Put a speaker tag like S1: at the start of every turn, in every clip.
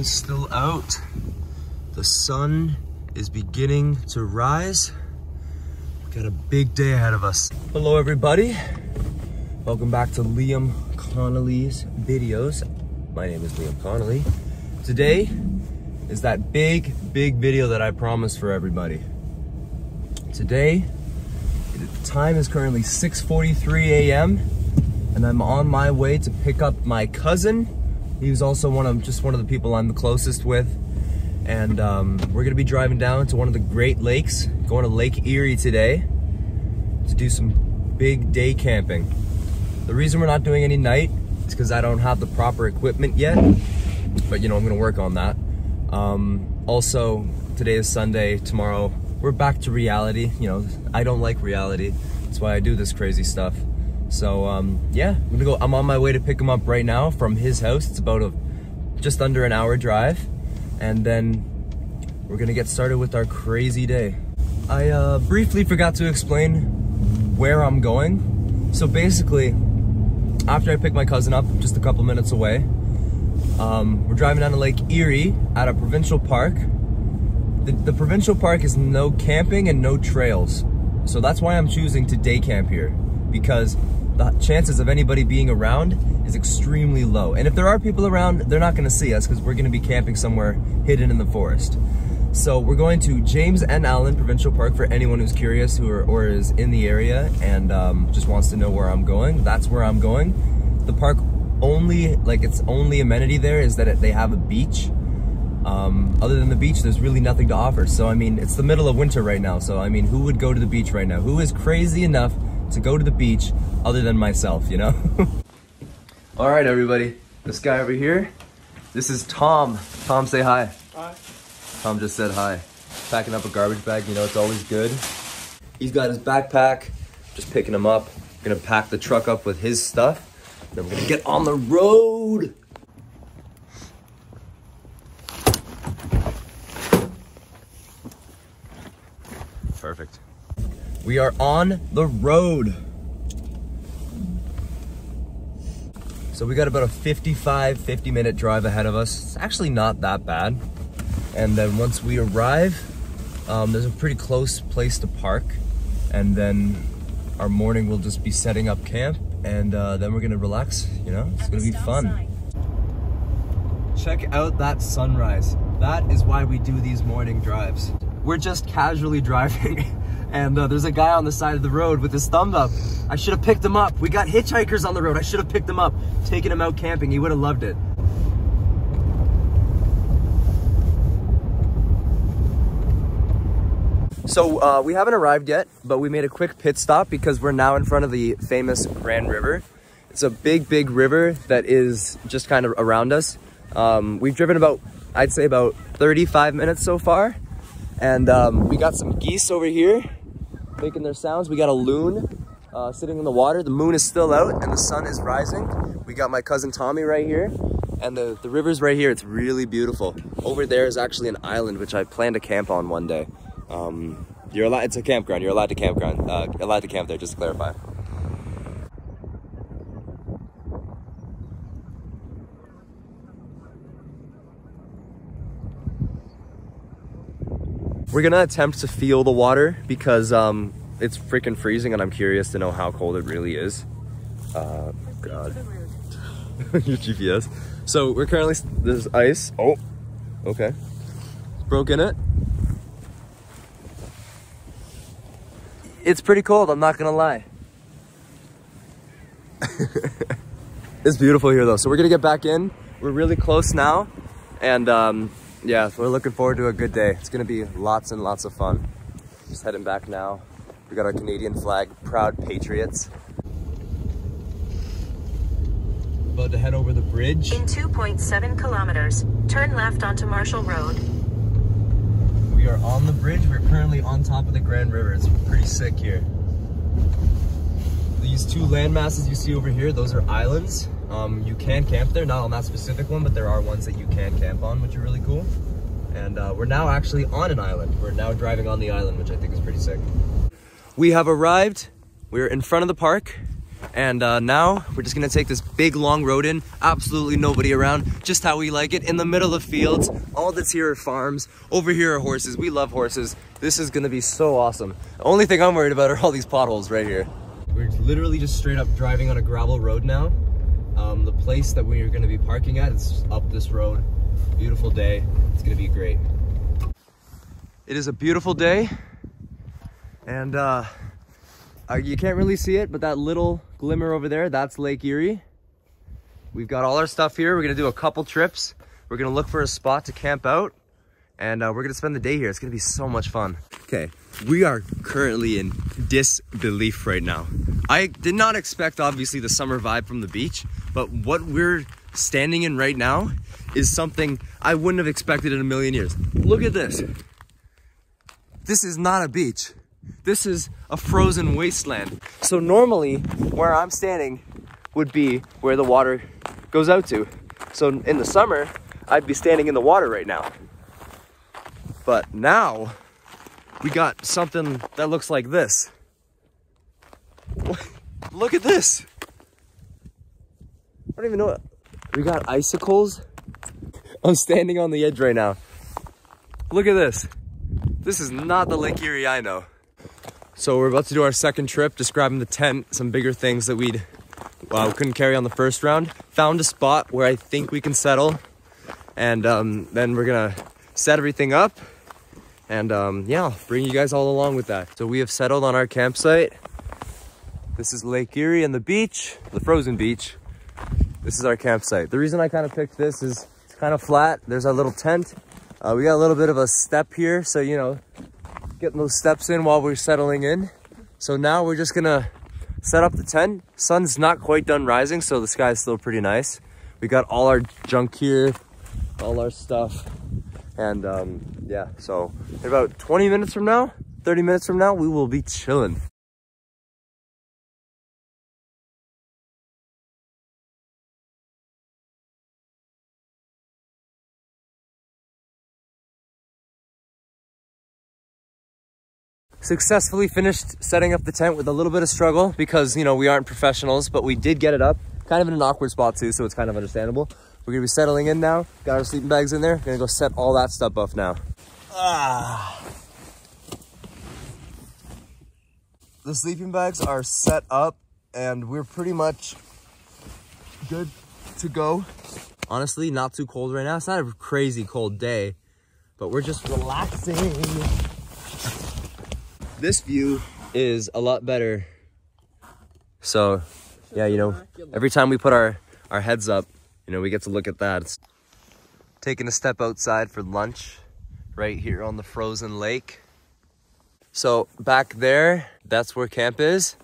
S1: moon's still out. The sun is beginning to rise. We've got a big day ahead of us. Hello everybody. Welcome back to Liam Connolly's videos. My name is Liam Connolly. Today is that big video that I promised for everybody. Today, the time is currently 6:43 a.m. and I'm on my way to pick up my cousin. He was also one of the people I'm the closest with. And we're gonna be driving down to one of the Great Lakes, going to Lake Erie today to do some big day camping. The reason we're not doing any night is because I don't have the proper equipment yet, but you know, I'm gonna work on that. Also, today is Sunday, tomorrow we're back to reality. You know, I don't like reality. That's why I do this crazy stuff. So yeah, I'm on my way to pick him up right now from his house. It's about just under an hour drive. And then we're gonna get started with our crazy day. I briefly forgot to explain where I'm going. So basically, after I pick my cousin up, just a couple minutes away, we're driving down to Lake Erie at a provincial park. The provincial park is no camping and no trails. So that's why I'm choosing to day camp here, because the chances of anybody being around is extremely low. And if there are people around, they're not gonna see us because we're gonna be camping somewhere hidden in the forest. So we're going to James and Allen Provincial Park for anyone who's curious or is in the area and just wants to know where I'm going. That's where I'm going. The park its only amenity there is that they have a beach. Other than the beach, there's really nothing to offer. So I mean, it's the middle of winter right now. So I mean, who would go to the beach right now? Who is crazy enough to go to the beach other than myself, you know? All right, everybody. This guy over here, this is Tom. Tom, say hi. Hi. Tom just said hi. Packing up a garbage bag, you know, it's always good. He's got his backpack, just picking him up. We're gonna pack the truck up with his stuff. Then we're gonna get on the road. Perfect. We are on the road. So we got about a 50 minute drive ahead of us. It's actually not that bad. And then once we arrive, there's a pretty close place to park. And then our morning will just be setting up camp. And then we're gonna relax, you know? It's gonna be fun. Check out that sunrise. That is why we do these morning drives. We're just casually driving. And there's a guy on the side of the road with his thumb up. I should have picked him up. We got hitchhikers on the road. I should have picked him up, taken him out camping. He would have loved it. So we haven't arrived yet, but we made a quick pit stop because we're now in front of the famous Grand River. It's a big river that is just kind of around us. We've driven I'd say about 35 minutes so far. And we got some geese over here making their sounds. We got a loon sitting in the water. The moon is still out and the sun is rising. We got my cousin Tommy right here. And the river's right here. It's really beautiful. Over there is actually an island which I plan to camp on one day. It's a campground. You're allowed to camp there, just to clarify. We're gonna attempt to feel the water because it's freaking freezing and I'm curious to know how cold it really is. God. Your GPS. So we're currently, there's ice. Oh, okay. Broke in it. It's pretty cold, I'm not gonna lie. It's beautiful here though. So we're gonna get back in. We're really close now. And yeah, we're looking forward to a good day. It's gonna be lots and lots of fun. Just heading back now. We got our Canadian flag, proud patriots. About to head over the bridge.
S2: In 2.7 kilometers, turn left onto Marshall Road.
S1: We are on the bridge. We're currently on top of the Grand River. It's pretty sick here. These two land masses you see over here, those are islands. You can camp there, not on that specific one, but there are ones that you can camp on, which are really cool. And we're now actually on an island. We're now driving on the island, which I think is pretty sick. We have arrived. We're in front of the park, And now we're just gonna take this big long road in, absolutely nobody around, just how we like it, in the middle of fields. All that's here are farms. Over here are horses. We love horses. This is gonna be so awesome. The only thing I'm worried about are all these potholes right here. We're literally just straight up driving on a gravel road now. The place that we're gonna be parking at is up this road. Beautiful day. It's gonna be great. It is a beautiful day, and you can't really see it, but that little glimmer over there, that's Lake Erie. We've got all our stuff here. We're gonna do a couple trips. We're gonna look for a spot to camp out, and we're gonna spend the day here. It's gonna be so much fun. Okay, we are currently in disbelief right now. I did not expect, obviously, the summer vibe from the beach, but what we're standing in right now is something I wouldn't have expected in a million years. Look at this. This is not a beach. This is a frozen wasteland. So normally where I'm standing would be where the water goes out to. So in the summer, I'd be standing in the water right now. But now we got something that looks like this. Look at this. I don't even know. We got icicles. I'm standing on the edge right now. Look at this. This is not the Lake Erie I know. So we're about to do our second trip, just grabbing the tent, some bigger things that we couldn't carry on the first round. Found a spot where I think we can settle, and then we're gonna set everything up, and yeah, I'll bring you guys all along with that. So we have settled on our campsite. This is Lake Erie and the beach, the frozen beach. This is our campsite. The reason I kind of picked this is it's kind of flat. There's our little tent. We got a little bit of a step here, so you know, getting those steps in while we're settling in. So now we're just gonna set up the tent. Sun's not quite done rising, so the sky's still pretty nice. We got all our junk here, all our stuff, and yeah, so in about 20 minutes from now, 30 minutes from now, we will be chilling. Successfully finished setting up the tent with a little bit of struggle because, you know, we aren't professionals, but we did get it up. Kind of in an awkward spot too, so it's kind of understandable. We're gonna be settling in now. Got our sleeping bags in there. Gonna go set all that stuff up now. The sleeping bags are set up and we're pretty much good to go. Honestly, not too cold right now. It's not a crazy cold day, but we're just relaxing. This view is a lot better. So yeah, you know, every time we put our heads up, you know, we get to look at that. It's taking a step outside for lunch right here on the frozen lake. So back there, that's where camp is.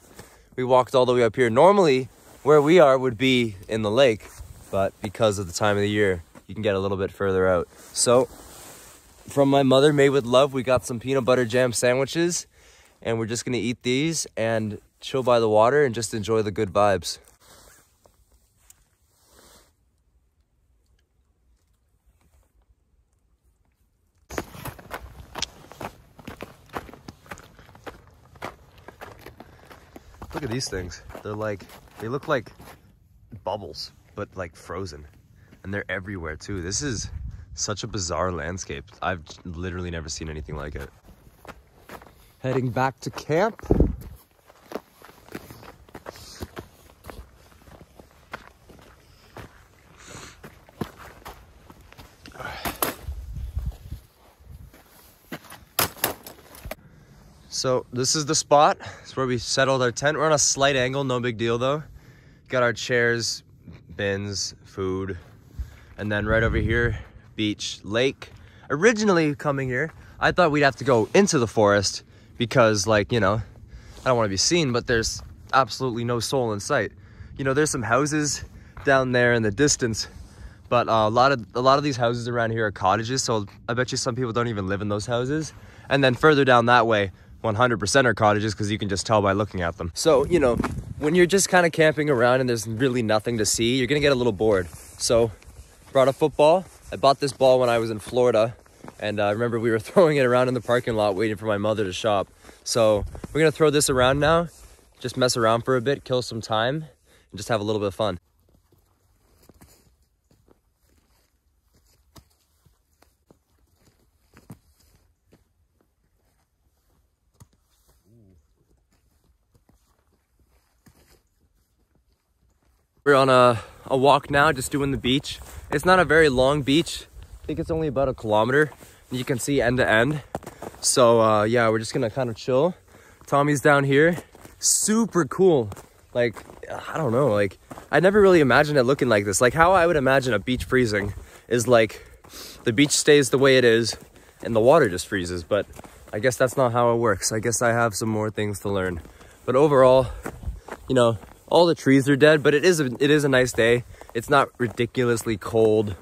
S1: We walked all the way up here. Normally where we are would be in the lake, but because of the time of the year, you can get a little bit further out. So from my mother, made with love, we got some peanut butter jam sandwiches. And we're just gonna eat these and chill by the water and just enjoy the good vibes. Look at these things. They look like bubbles, but like frozen. And they're everywhere too. This is such a bizarre landscape. I've literally never seen anything like it. Heading back to camp. So this is the spot. It's where we settled our tent. We're on a slight angle, no big deal though. Got our chairs, bins, food, and then right over here, beach, lake. Originally coming here, I thought we'd have to go into the forest because, like, you know, I don't want to be seen, but there's absolutely no soul in sight. You know, there's some houses down there in the distance, but a lot of these houses around here are cottages, so I bet you some people don't even live in those houses. And then further down that way, 100% are cottages, because you can just tell by looking at them. So, you know, when you're just kind of camping around and there's really nothing to see, you're gonna get a little bored. So brought a football. I bought this ball when I was in Florida, and I remember we were throwing it around in the parking lot waiting for my mother to shop. So we're gonna throw this around now, just mess around for a bit, kill some time, and just have a little bit of fun. We're on a walk now, just doing the beach. It's not a very long beach. I think it's only about 1 kilometer. And you can see end to end. So yeah, we're just gonna kind of chill. Tommy's down here. Super cool. Like, I don't know, like, I never really imagined it looking like this. Like, how I would imagine a beach freezing is like, the beach stays the way it is and the water just freezes. But I guess that's not how it works. I guess I have some more things to learn. But overall, you know, all the trees are dead, but it is a nice day. It's not ridiculously cold.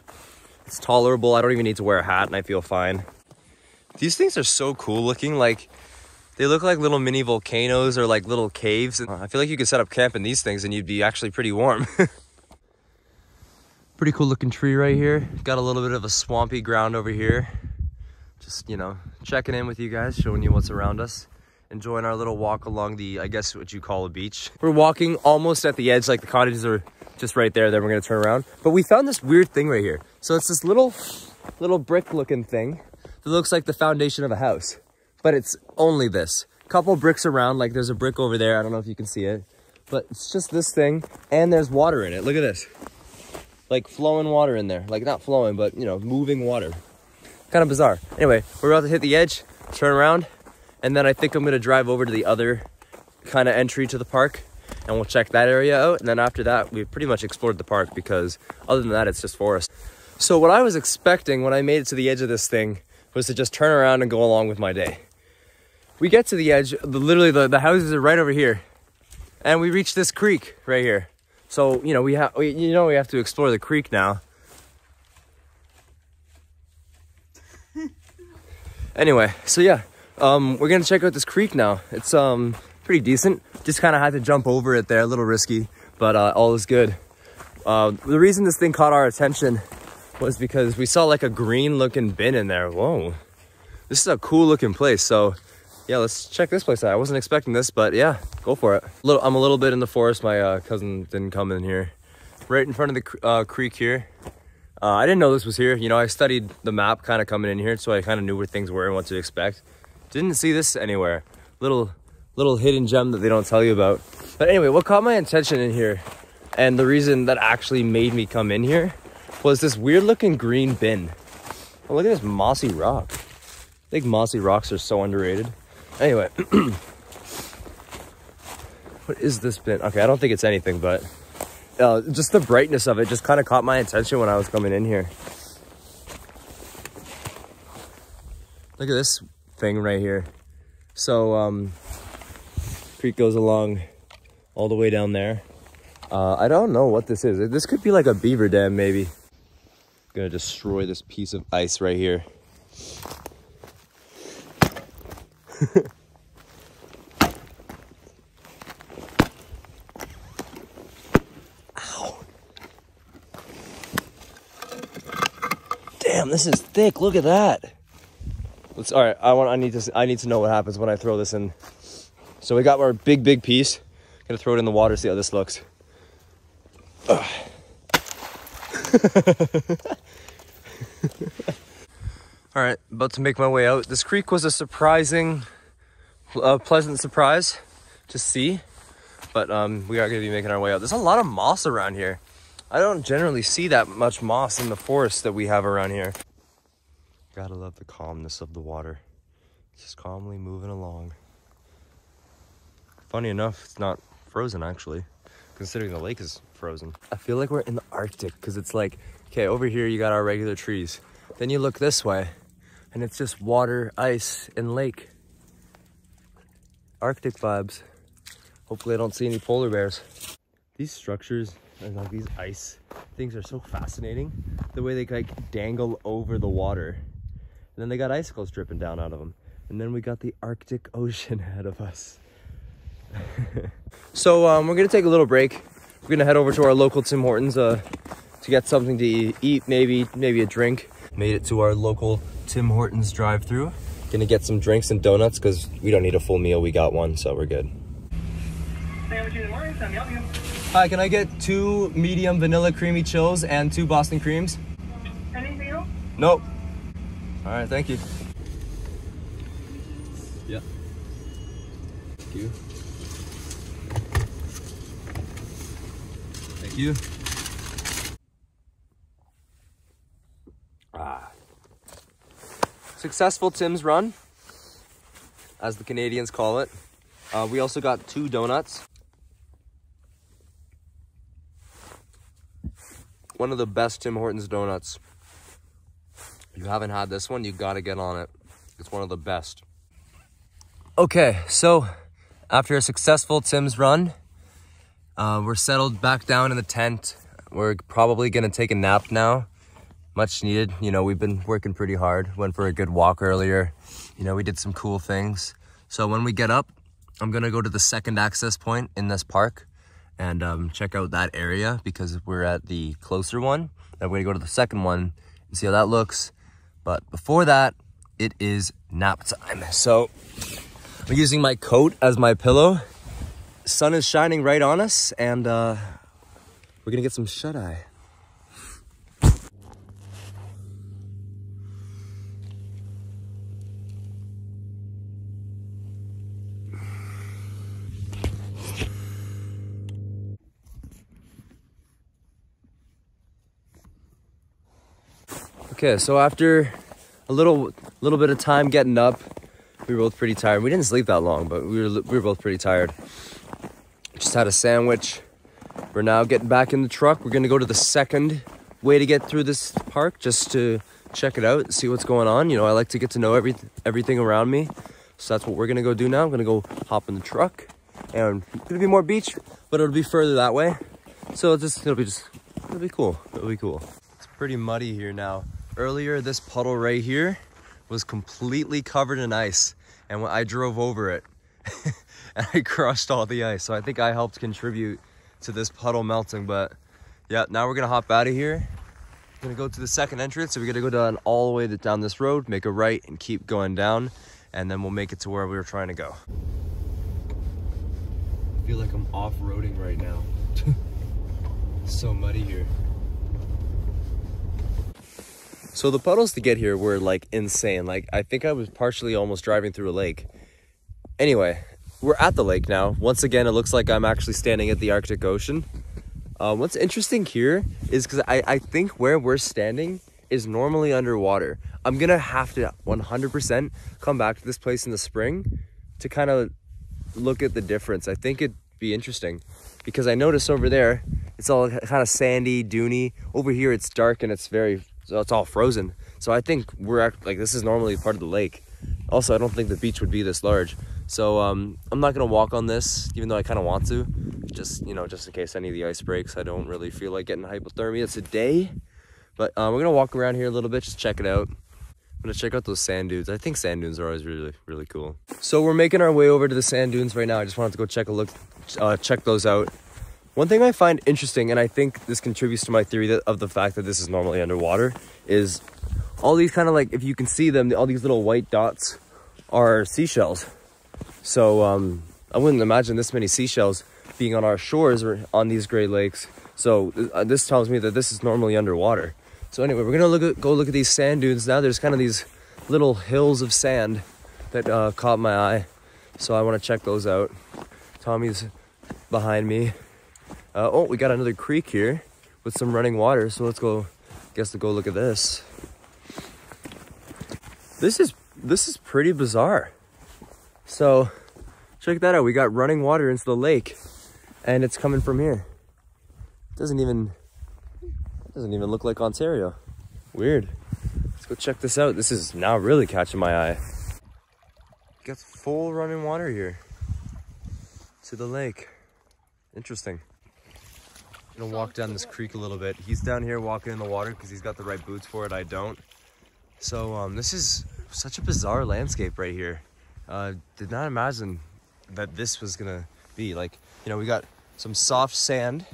S1: It's tolerable. I don't even need to wear a hat and I feel fine. These things are so cool looking. Like, they look like little mini volcanoes or like little caves. I feel like you could set up camp in these things and you'd be actually pretty warm. Pretty cool looking tree right here. Got a little bit of a swampy ground over here. Just, you know, checking in with you guys, showing you what's around us. Enjoying our little walk along the, I guess what you call a beach. We're walking almost at the edge, like the cottages are just right there. Then we're gonna turn around. But we found this weird thing right here. So it's this little brick looking thing that looks like the foundation of a house. But it's only this. Couple bricks around, like there's a brick over there. I don't know if you can see it. But it's just this thing, and there's water in it. Look at this. Like flowing water in there. Like not flowing, but you know, moving water. Kind of bizarre. Anyway, we're about to hit the edge, turn around. And then I think I'm gonna drive over to the other kind of entry to the park and we'll check that area out. And then after that, we pretty much explored the park because other than that, it's just forest. So what I was expecting when I made it to the edge of this thing was to just turn around and go along with my day. We get to the edge, literally the houses are right over here. And we reach this creek right here. So, you know, we have to explore the creek now. Anyway, so yeah. We're gonna check out this creek now. It's pretty decent. Just kind of had to jump over it there, a little risky, but all is good. The reason this thing caught our attention was because we saw like a green looking bin in there. Whoa, this is a cool looking place. So yeah, let's check this place out. I wasn't expecting this, but yeah, go for it. I'm a little bit in the forest. My cousin didn't come in here. Right in front of the creek here. I didn't know this was here. You know, I studied the map kind of coming in here, so I kind of knew where things were and what to expect. Didn't see this anywhere. Little hidden gem that they don't tell you about. But anyway, what caught my attention in here, and the reason that actually made me come in here, was this weird looking green bin. Oh, look at this mossy rock. I think mossy rocks are so underrated. Anyway. What is this bin? Okay, I don't think it's anything, but just the brightness of it just kind of caught my attention when I was coming in here. Look at this thing right here. So creek goes along all the way down there. I don't know what this is. This could be like a beaver dam, maybe. I'm gonna destroy this piece of ice right here. Ow. Damn, this is thick. Look at that. All right, I need to know what happens when I throw this in. So we got our big piece. Gonna throw it in the water, see how this looks. All right, about to make my way out. This creek was a surprising, pleasant surprise to see, but we are gonna be making our way out. There's a lot of moss around here. I don't generally see that much moss in the forest that we have around here. Gotta love the calmness of the water. Just calmly moving along. Funny enough, it's not frozen actually, considering the lake is frozen. I feel like we're in the Arctic because it's like, okay, over here you got our regular trees. Then you look this way and it's just water, ice, and lake. Arctic vibes. Hopefully I don't see any polar bears. These structures and like these ice things are so fascinating. The way they like dangle over the water. And then they got icicles dripping down out of them. And then we got the Arctic Ocean ahead of us. So we're gonna take a little break. We're gonna head over to our local Tim Hortons to get something to eat, maybe a drink. Made it to our local Tim Hortons drive-thru. Gonna get some drinks and donuts because we don't need a full meal. We got one, so we're good. Hi, can I get 2 medium vanilla creamy chills and 2 Boston creams?
S3: Anything else?
S1: Nope. All right, thank you. Yeah. Thank you. Thank you. Successful Tim's run, as the Canadians call it. We also got 2 donuts. One of the best Tim Hortons donuts. If you haven't had this one, you gotta get on it. It's one of the best. Okay, so after a successful Tim's run, we're settled back down in the tent. We're probably gonna take a nap now. Much needed. You know, we've been working pretty hard. Went for a good walk earlier. You know, we did some cool things. So when we get up, I'm gonna go to the second access point in this park and check out that area because we're at the closer one. Then we're gonna go to the second one and see how that looks. But before that, it is nap time. So I'm using my coat as my pillow. Sun is shining right on us and we're gonna get some shut-eye. Okay, so after a little bit of time getting up, we were both pretty tired. We didn't sleep that long, but we were both pretty tired. Just had a sandwich. We're now getting back in the truck. We're gonna go to the second way to get through this park just to check it out, see what's going on. You know, I like to get to know everything around me. So that's what we're gonna go do now. I'm gonna go hop in the truck and it's gonna be more beach, but it'll be further that way. So it'll be cool. It'll be cool. It's pretty muddy here now. Earlier, this puddle right here was completely covered in ice. And when I drove over it, and I crushed all the ice. So I think I helped contribute to this puddle melting. But yeah, now we're gonna hop out of here. We're gonna go to the second entrance. So we're gonna go down all the way down this road, make a right and keep going down. And then we'll make it to where we were trying to go. I feel like I'm off-roading right now. It's so muddy here. So the puddles to get here were like insane. Like I think I was partially almost driving through a lake. Anyway, we're at the lake now. Once again, it looks like I'm actually standing at the Arctic Ocean. What's interesting here is because I think where we're standing is normally underwater. I'm gonna have to 100% come back to this place in the spring to kind of look at the difference. I think it'd be interesting because I notice over there, it's all kind of sandy, duny. Over here, it's dark and so it's all frozen. So I think this is normally part of the lake. Also, I don't think the beach would be this large. So I'm not gonna walk on this, even though I kind of want to. Just in case any of the ice breaks. I don't really feel like getting hypothermia today. But we're gonna walk around here a little bit, just check it out. I'm gonna check out those sand dunes. I think sand dunes are always really, really cool. So we're making our way over to the sand dunes right now. I just wanted to go check those out. One thing I find interesting, and I think this contributes to my theory of the fact that this is normally underwater, is all these kind of like, if you can see them, all these little white dots are seashells. So I wouldn't imagine this many seashells being on our shores or on these Great Lakes. So this tells me that this is normally underwater. So anyway, we're gonna go look at these sand dunes now. There's kind of these little hills of sand that caught my eye. So I wanna check those out. Tommy's behind me. Oh, we got another creek here with some running water. So let's go, to go look at this. This is pretty bizarre. So check that out. We got running water into the lake and it's coming from here. It doesn't even look like Ontario. Weird. Let's go check this out. This is now really catching my eye. Got full running water here to the lake. Interesting. I'm gonna walk down this creek a little bit. He's down here walking in the water because he's got the right boots for it. I don't. So this is such a bizarre landscape right here. Did not imagine that this was gonna be like, we got some soft sand.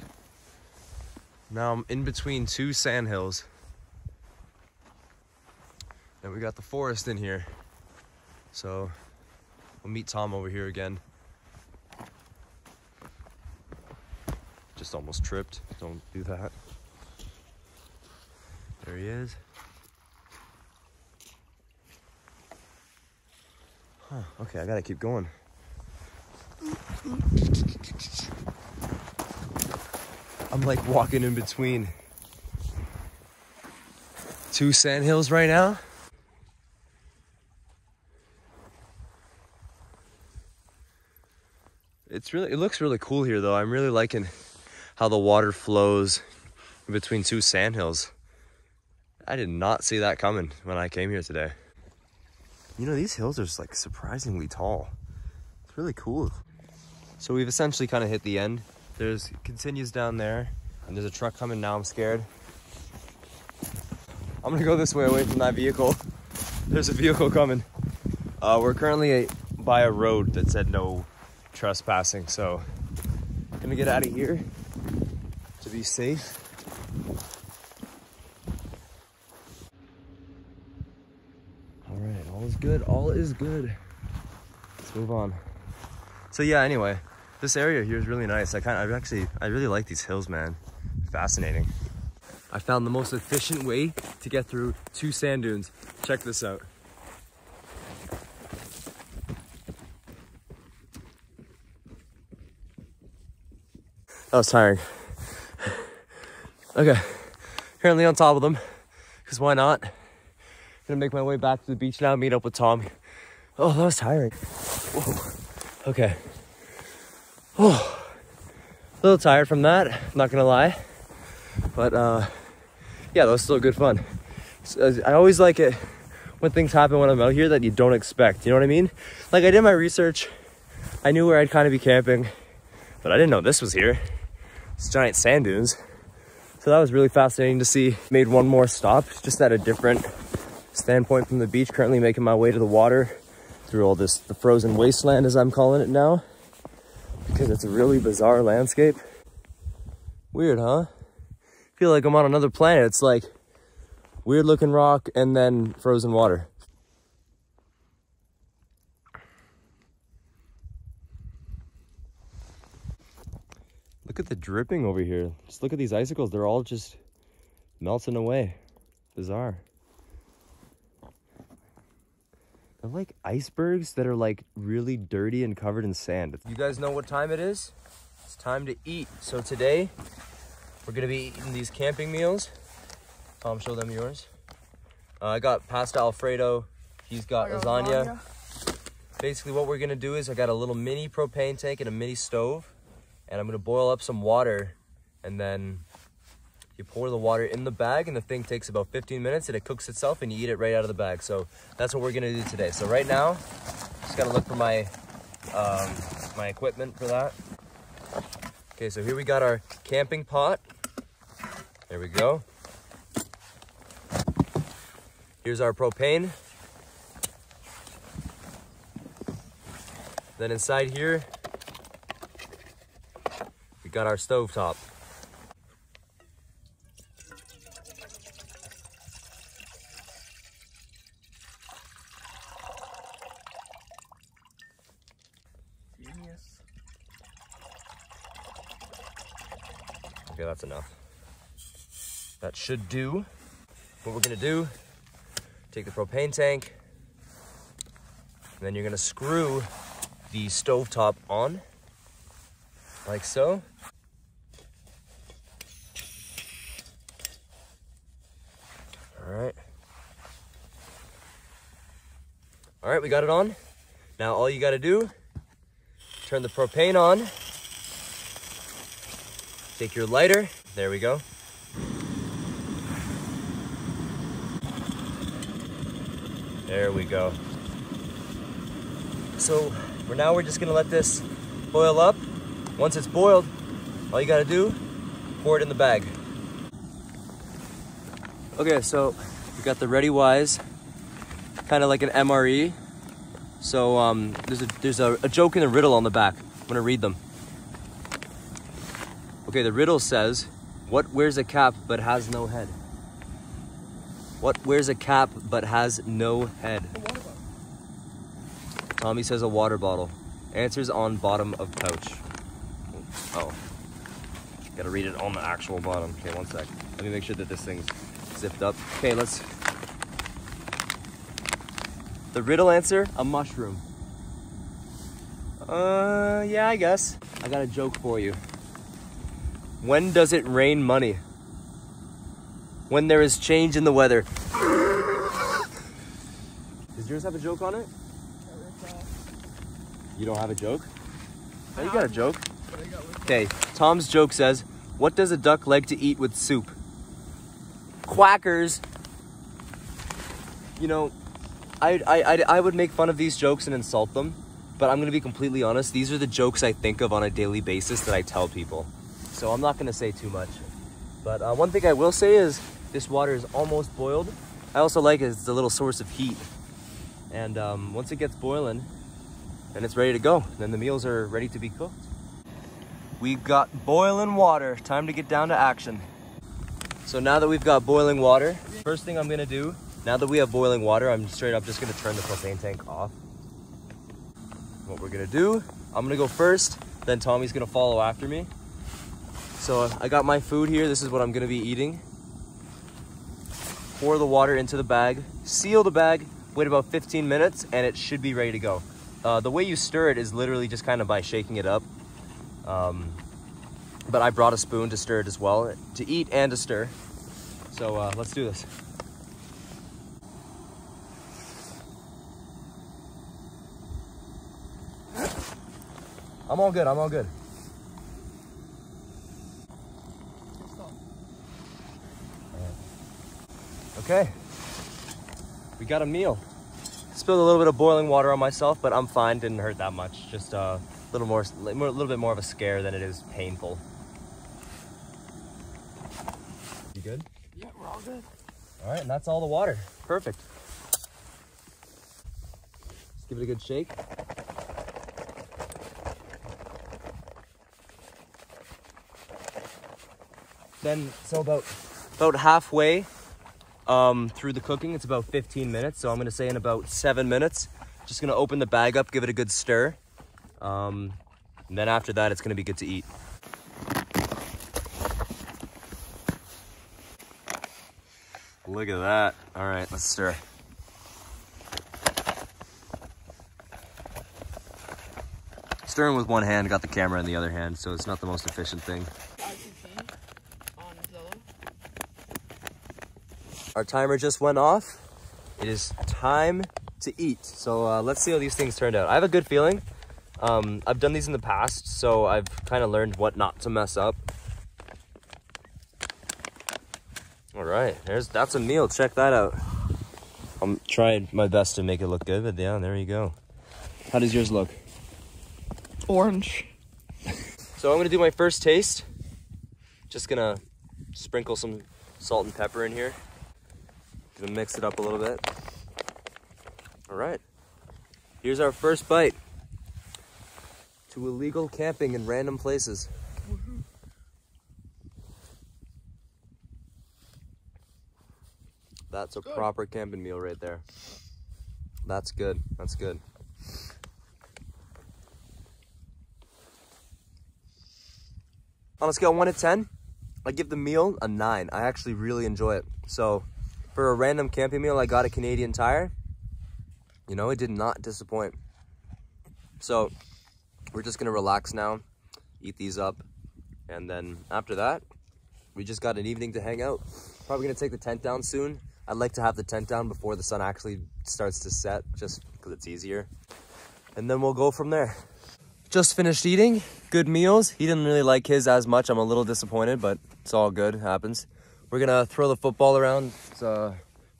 S1: Now I'm in between two sand hills. And we got the forest in here. So we'll meet Tom over here again. just almost tripped. Don't do that. There he is. Huh, okay, I gotta keep going. I'm like walking in between two sandhills right now. It looks really cool here though. I'm really liking how the water flows in between two sandhills. I did not see that coming when I came here today. You know, these hills are just like surprisingly tall. It's really cool. So we've essentially kind of hit the end. It continues down there and there's a truck coming now. I'm scared. I'm gonna go this way away from that vehicle. There's a vehicle coming. We're currently by a road that said no trespassing, so I'm gonna get out of here to be safe. All right, all is good, all is good. Let's move on. So yeah, anyway, this area here is really nice. I really like these hills, man. Fascinating. I found the most efficient way to get through two sand dunes. Check this out. That was tiring. Okay, currently on top of them, because why not? Gonna make my way back to the beach now, meet up with Tom. Oh, that was tiring. Whoa. Okay. Oh, a little tired from that, not gonna lie. But yeah, that was still good fun. So, I always like it when things happen when I'm out here that you don't expect, you know what I mean? Like I did my research, I knew where I'd kind of be camping, but I didn't know this was here. It's giant sand dunes. So that was really fascinating to see. Made one more stop, just at a different standpoint from the beach. Currently making my way to the water through all this, the frozen wasteland as I'm calling it now, because it's a really bizarre landscape. Weird, huh? Feel like I'm on another planet. It's like weird looking rock and then frozen water. Look at the dripping over here. Just look at these icicles. They're all just melting away. Bizarre. They're like icebergs that are like really dirty and covered in sand. You guys know what time it is? It's time to eat. So today, we're gonna be eating these camping meals. Tom, show them yours. I got pasta Alfredo. He's got lasagna. Basically what we're gonna do is I got a little mini propane tank and a mini stove. And I'm gonna boil up some water, and then you pour the water in the bag, and the thing takes about 15 minutes and it cooks itself and you eat it right out of the bag. So that's what we're gonna do today. So right now, just gotta look for my my equipment for that. Okay, so here we got our camping pot. There we go. Here's our propane. Then inside here, we got our stovetop. Genius. Okay, that's enough. That should do. What we're gonna do, take the propane tank, and then you're gonna screw the stovetop on, like so. All right, we got it on. Now all you gotta do, turn the propane on, take your lighter, there we go. There we go. So we're just gonna let this boil up. Once it's boiled, all you gotta do, pour it in the bag. Okay, so we got the Ready Wise, kind of like an MRE. So there's a joke in the riddle on the back. I'm gonna read them. Okay, the riddle says, what wears a cap but has no head? What wears a cap but has no head? Tommy says a water bottle. Answers on bottom of pouch. Oh. Gotta read it on the actual bottom. Okay, one sec. Let me make sure that this thing's zipped up. Okay, let's... The riddle answer, a mushroom. Yeah, I guess. I got a joke for you. When does it rain money? When there is change in the weather. Does yours have a joke on it? You don't have a joke? Oh, you got a joke. Okay, Tom's joke says, what does a duck like to eat with soup? Quackers. You know, I would make fun of these jokes and insult them, but I'm gonna be completely honest, these are the jokes I think of on a daily basis that I tell people. So I'm not gonna say too much. But one thing I will say is, this water is almost boiled. I also like it, it's a little source of heat. And once it gets boiling, then it's ready to go. Then the meals are ready to be cooked. We've got boiling water, time to get down to action. So now that we've got boiling water, first thing I'm gonna do, now that we have boiling water, I'm straight up just gonna turn the propane tank off. What we're gonna do, I'm gonna go first, then Tommy's gonna follow after me. So I got my food here, this is what I'm gonna be eating. Pour the water into the bag, seal the bag, wait about 15 minutes, and it should be ready to go. The way you stir it is literally just kind of by shaking it up. But I brought a spoon to stir it as well, to eat and to stir. So let's do this. I'm all good, I'm all good. Okay, we got a meal. Spilled a little bit of boiling water on myself, but I'm fine, didn't hurt that much. Just a little bit more of a scare than it is painful. You good?
S3: Yeah, we're all good.
S1: All right, and that's all the water. Perfect. Let's give it a good shake. Then, so about halfway through the cooking, it's about 15 minutes. So I'm gonna say in about 7 minutes, just gonna open the bag up, give it a good stir. And then after that, it's gonna be good to eat. Look at that. All right, let's stir. Stirring with one hand, got the camera in the other hand, so it's not the most efficient thing. Our timer just went off. It is time to eat. So let's see how these things turned out. I have a good feeling. I've done these in the past, so I've kind of learned what not to mess up. All right, that's a meal. Check that out. I'm trying my best to make it look good, but yeah, there you go. How does yours look?
S3: Orange.
S1: So I'm gonna do my first taste. Just gonna sprinkle some salt and pepper in here. Gonna mix it up a little bit. All right, here's our first bite. To illegal camping in random places.
S3: Mm-hmm.
S1: That's a proper camping meal right there. That's good, that's good. On a scale of 1 to 10, I give the meal a 9. I actually really enjoy it. So for a random camping meal, I got a Canadian Tire. You know, it did not disappoint. So we're just gonna relax now, eat these up, and then after that, we just got an evening to hang out. Probably gonna take the tent down soon. I'd like to have the tent down before the sun actually starts to set, just because it's easier. And then we'll go from there. Just finished eating, good meals. He didn't really like his as much. I'm a little disappointed, but it's all good, it happens. We're gonna throw the football around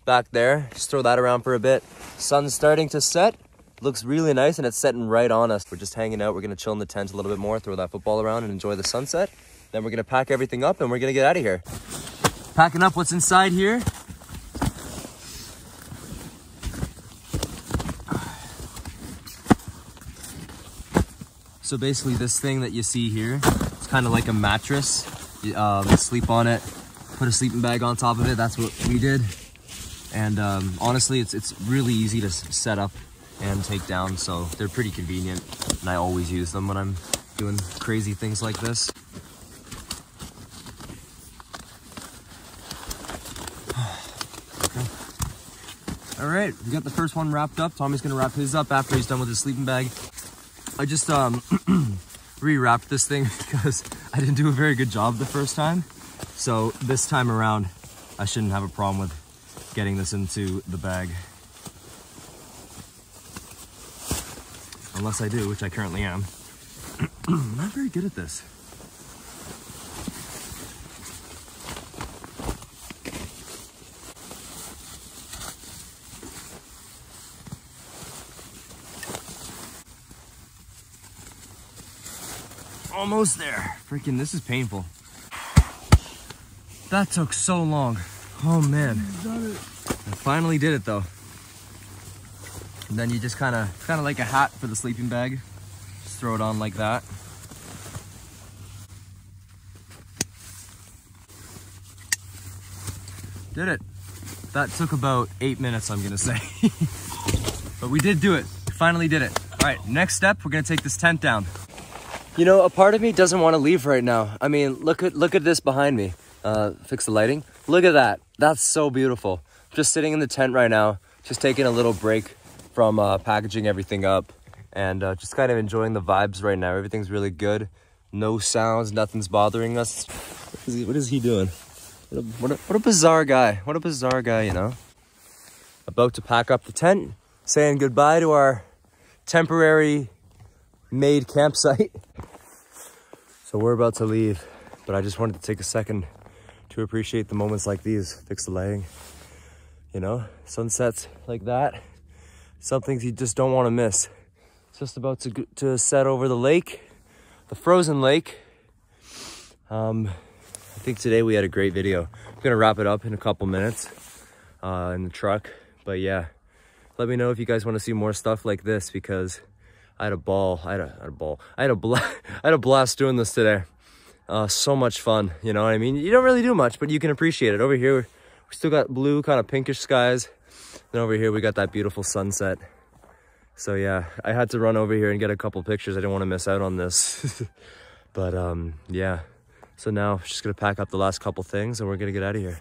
S1: back there. Just throw that around for a bit. Sun's starting to set. Looks really nice and it's setting right on us. We're just hanging out. We're gonna chill in the tent a little bit more, throw that football around and enjoy the sunset. Then we're gonna pack everything up and we're gonna get out of here. Packing up what's inside here. So basically this thing that you see here, it's kind of like a mattress. You sleep on it, put a sleeping bag on top of it. That's what we did. And honestly, it's really easy to set up and take down, so they're pretty convenient. And I always use them when I'm doing crazy things like this. All right, we got the first one wrapped up. Tommy's gonna wrap his up after he's done with his sleeping bag. I just re-wrapped this thing because I didn't do a very good job the first time. So this time around, I shouldn't have a problem with getting this into the bag. Unless I do, which I currently am. I'm not very good at this. Almost there. Freaking, this is painful. That took so long. Oh man. I finally did it though. And then you just kind of like a hat for the sleeping bag. Just throw it on like that. Did it. That took about 8 minutes, I'm gonna say. But we did do it. We finally did it. All right, next step, we're gonna take this tent down. You know, a part of me doesn't want to leave right now. I mean, look at this behind me. Fix the lighting. Look at that. That's so beautiful. Just sitting in the tent right now, just taking a little break from packaging everything up and just kind of enjoying the vibes right now. Everything's really good. No sounds, nothing's bothering us. What is he doing? What a bizarre guy. What a bizarre guy, you know? About to pack up the tent, saying goodbye to our temporary made campsite. So we're about to leave, but I just wanted to take a second to appreciate the moments like these. Fix the lighting, you know, sunsets like that. Some things you just don't want to miss. It's just about to set over the lake, the frozen lake. I think today we had a great video. I'm gonna wrap it up in a couple minutes in the truck, but yeah, let me know if you guys want to see more stuff like this because I had a ball. I had a blast doing this today. So much fun, you know what I mean? You don't really do much, but you can appreciate it. Over here, we still got blue, kind of pinkish skies. And over here, we got that beautiful sunset. So yeah, I had to run over here and get a couple pictures. I didn't want to miss out on this. But yeah. So now, just gonna pack up the last couple things and we're gonna get out of here.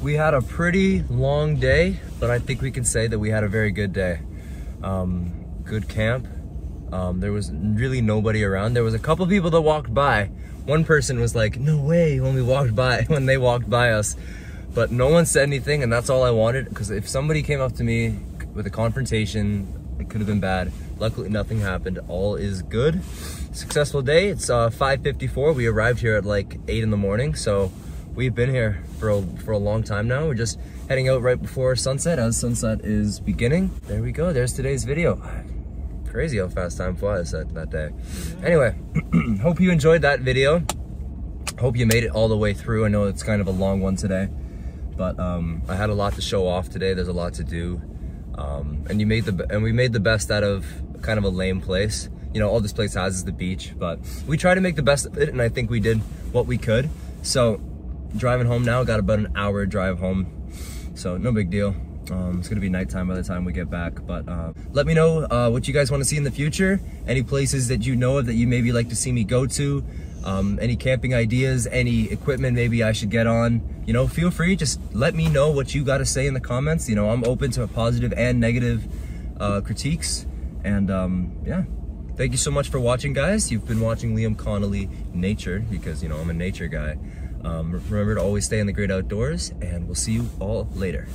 S1: We had a pretty long day, but I think we can say that we had a very good day. Good camp. There was really nobody around. There was a couple people that walked by. One person was like, no way, when they walked by us. But no one said anything, and that's all I wanted, because if somebody came up to me with a confrontation, it could have been bad. Luckily, nothing happened. All is good. Successful day. It's 5:54. We arrived here at like 8 in the morning, so we've been here for a long time now. We're just heading out right before sunset as sunset is beginning. There we go. There's today's video. Crazy how fast time flies that day. Anyway, hope you enjoyed that video. Hope you made it all the way through. I know it's kind of a long one today, but I had a lot to show off today. There's a lot to do, and we made the best out of kind of a lame place. You know, all this place has is the beach, but we try to make the best of it, and I think we did what we could. So driving home now, got about an hour drive home, so no big deal. It's gonna be nighttime by the time we get back, but let me know what you guys want to see in the future. Any places that you know of that you maybe like to see me go to, any camping ideas, any equipment maybe I should get on, you know, feel free, just let me know what you got to say in the comments. You know, I'm open to positive and negative critiques, and yeah, thank you so much for watching, guys. You've been watching Liam Connolly Nature, because, you know, I'm a nature guy. Remember to always stay in the great outdoors, and we'll see you all later.